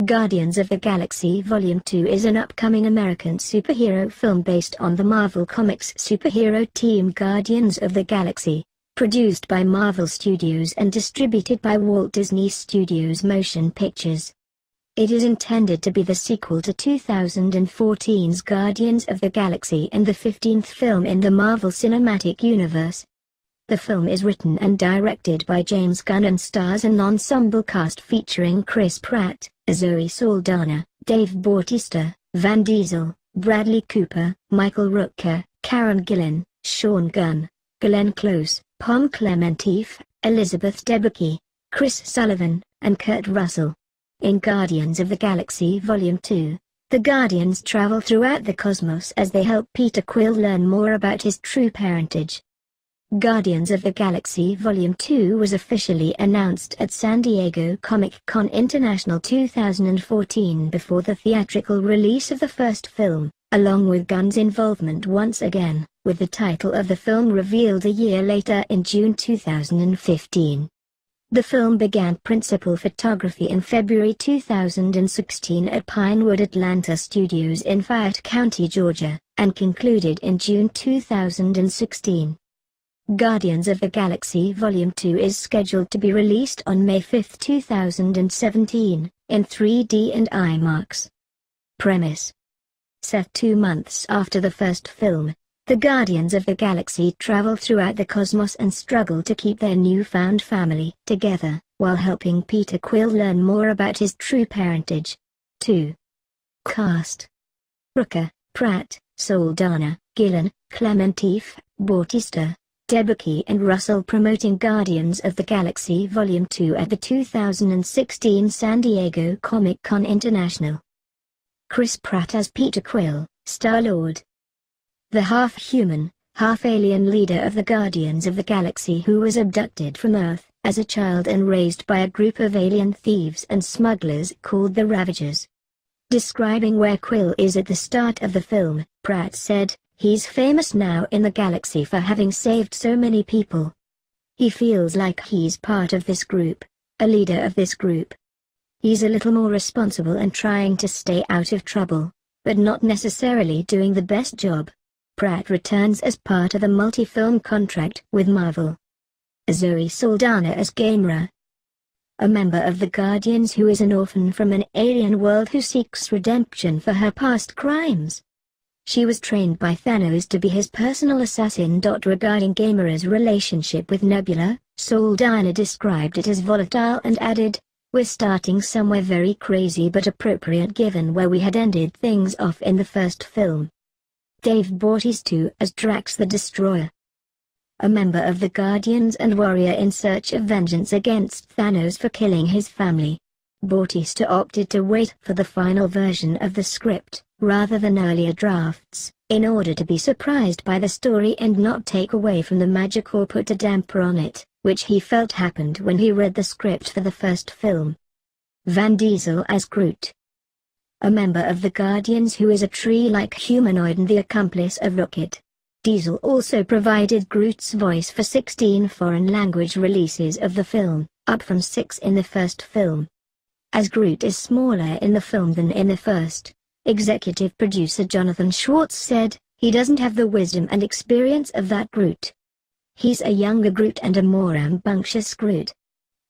Guardians of the Galaxy Volume 2 is an upcoming American superhero film based on the Marvel Comics superhero team Guardians of the Galaxy, produced by Marvel Studios and distributed by Walt Disney Studios Motion Pictures. It is intended to be the sequel to 2014's Guardians of the Galaxy and the 15th film in the Marvel Cinematic Universe. The film is written and directed by James Gunn and stars an ensemble cast featuring Chris Pratt, Zoe Saldana, Dave Bautista, Van Diesel, Bradley Cooper, Michael Rooker, Karen Gillan, Sean Gunn, Glenn Close, Pom Klementieff, Elizabeth Debicki, Chris Sullivan, and Kurt Russell. In Guardians of the Galaxy Volume 2, the Guardians travel throughout the cosmos as they help Peter Quill learn more about his true parentage. Guardians of the Galaxy Volume 2 was officially announced at San Diego Comic-Con International 2014 before the theatrical release of the first film, along with Gunn's involvement once again, with the title of the film revealed a year later in June 2015. The film began principal photography in February 2016 at Pinewood Atlanta Studios in Fayette County, Georgia, and concluded in June 2016. Guardians of the Galaxy Volume 2 is scheduled to be released on May 5, 2017, in 3D and IMAX. Premise: set 2 months after the first film, the Guardians of the Galaxy travel throughout the cosmos and struggle to keep their newfound family together, while helping Peter Quill learn more about his true parentage. 2. Cast: Rooker, Pratt, Saldana, Gillan, Klementieff, Bautista, Debicki and Russell promoting Guardians of the Galaxy Volume 2 at the 2016 San Diego Comic-Con International. Chris Pratt as Peter Quill, Star-Lord. The half-human, half-alien leader of the Guardians of the Galaxy who was abducted from Earth as a child and raised by a group of alien thieves and smugglers called the Ravagers. Describing where Quill is at the start of the film, Pratt said, "He's famous now in the galaxy for having saved so many people. He feels like he's part of this group, a leader of this group. He's a little more responsible and trying to stay out of trouble, but not necessarily doing the best job." Pratt returns as part of the multi-film contract with Marvel. Zoe Saldana as Gamera, a member of the Guardians who is an orphan from an alien world who seeks redemption for her past crimes. She was trained by Thanos to be his personal assassin. Regarding Gamera's relationship with Nebula, Saldana described it as volatile and added, "We're starting somewhere very crazy but appropriate given where we had ended things off in the first film." Dave Bautista as Drax the Destroyer, a member of the Guardians and warrior in search of vengeance against Thanos for killing his family. Bautista opted to wait for the final version of the script, rather than earlier drafts, in order to be surprised by the story and not take away from the magic or put a damper on it, which he felt happened when he read the script for the first film. Van Diesel as Groot, a member of the Guardians who is a tree-like humanoid and the accomplice of Rocket. Diesel also provided Groot's voice for 16 foreign language releases of the film, up from 6 in the first film. As Groot is smaller in the film than in the first, executive producer Jonathan Schwartz said, "He doesn't have the wisdom and experience of that Groot. He's a younger Groot and a more rambunctious Groot."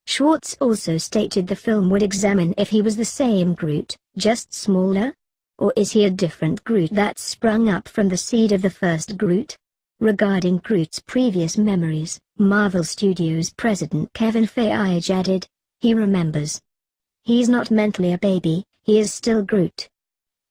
Schwartz also stated the film would examine if he was the same Groot, just smaller? Or is he a different Groot that sprung up from the seed of the first Groot? Regarding Groot's previous memories, Marvel Studios president Kevin Feige added, "He remembers. He's not mentally a baby, he is still Groot.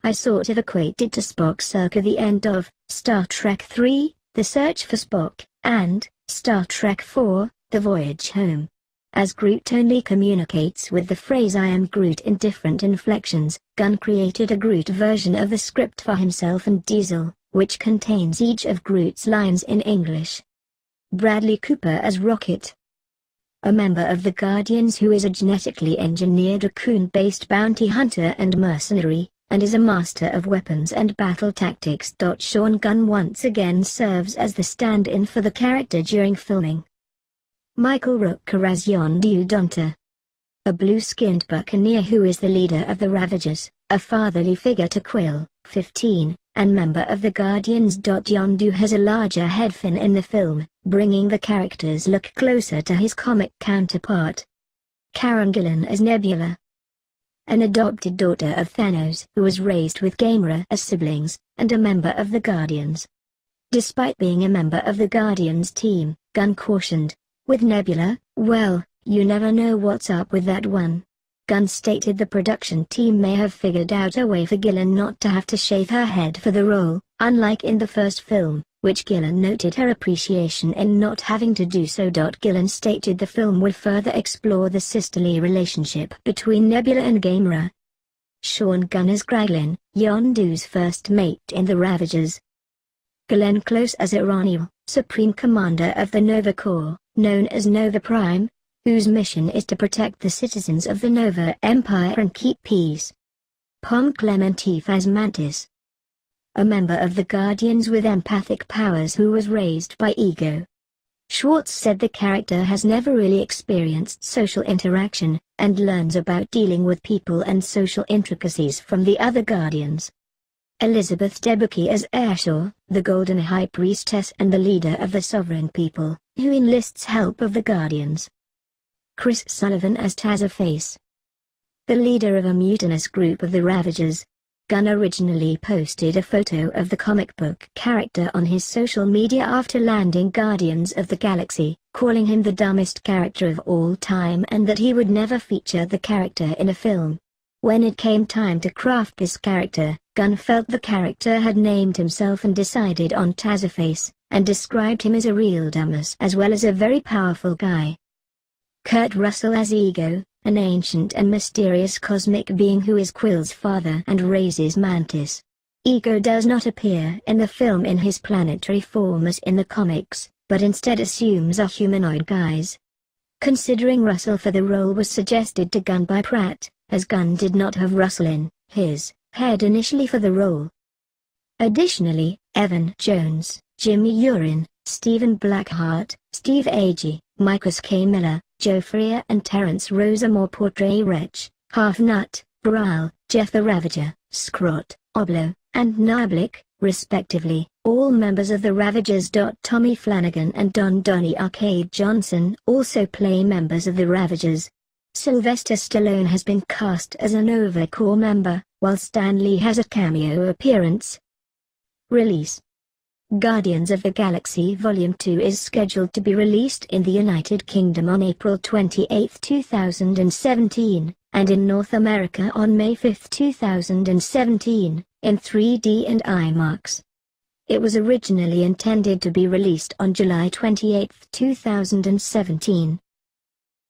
I sort of equate it to Spock circa the end of Star Trek III, The Search for Spock, and Star Trek IV, The Voyage Home. As Groot only communicates with the phrase 'I am Groot' in different inflections, Gunn created a Groot version of the script for himself and Diesel, which contains each of Groot's lines in English. Bradley Cooper as Rocket, a member of the Guardians who is a genetically engineered raccoon-based bounty hunter and mercenary, and is a master of weapons and battle tactics. Sean Gunn once again serves as the stand-in for the character during filming. Michael Rooker as Yondu Donta, a blue-skinned buccaneer who is the leader of the Ravagers, a fatherly figure to Quill, 15, and member of the Guardians. Yondu has a larger head fin in the film, bringing the character's look closer to his comic counterpart. Karen Gillan as Nebula, an adopted daughter of Thanos who was raised with Gamora as siblings, and a member of the Guardians. Despite being a member of the Guardians team, Gunn cautioned, "With Nebula, well, you never know what's up with that one." Gunn stated the production team may have figured out a way for Gillan not to have to shave her head for the role, unlike in the first film, which Gillan noted her appreciation in not having to do so. Gillan stated the film will further explore the sisterly relationship between Nebula and Gamora. Sean Gunn as Kraglin, Yondu's first mate in the Ravagers. Glenn Close as Iraniel, Supreme Commander of the Nova Corps, known as Nova Prime, whose mission is to protect the citizens of the Nova Empire and keep peace. Pom Clementif as Mantis, a member of the Guardians with empathic powers who was raised by Ego. Schwartz said the character has never really experienced social interaction, and learns about dealing with people and social intricacies from the other Guardians. Elizabeth Debicki as Airshaw, the Golden High Priestess and the leader of the Sovereign People, who enlists help of the Guardians. Chris Sullivan as Taserface, the leader of a mutinous group of the Ravagers. Gunn originally posted a photo of the comic book character on his social media after landing Guardians of the Galaxy, calling him the dumbest character of all time and that he would never feature the character in a film. When it came time to craft this character, Gunn felt the character had named himself and decided on Taserface, and described him as a real dumbass as well as a very powerful guy. Kurt Russell as Ego, an ancient and mysterious cosmic being who is Quill's father and raises Mantis. Ego does not appear in the film in his planetary form as in the comics, but instead assumes a humanoid guise. Considering Russell for the role was suggested to Gunn by Pratt, as Gunn did not have Russell in his head initially for the role. Additionally, Evan Jones, Jimmy Urin, Stephen Blackheart, Steve Agee, Marcus K. Miller, Joe Freer and Terrence Rosamore portray Wretch, Half-Nut, Baral, Jeff the Ravager, Scrot, Oblo, and Nablik, respectively, all members of the Ravagers. Tommy Flanagan and Don Donnie Arcade Johnson also play members of the Ravagers. Sylvester Stallone has been cast as a Nova Corps member, while Stan Lee has a cameo appearance. Release: Guardians of the Galaxy Volume 2 is scheduled to be released in the United Kingdom on April 28, 2017, and in North America on May 5, 2017, in 3D and IMAX. It was originally intended to be released on July 28, 2017.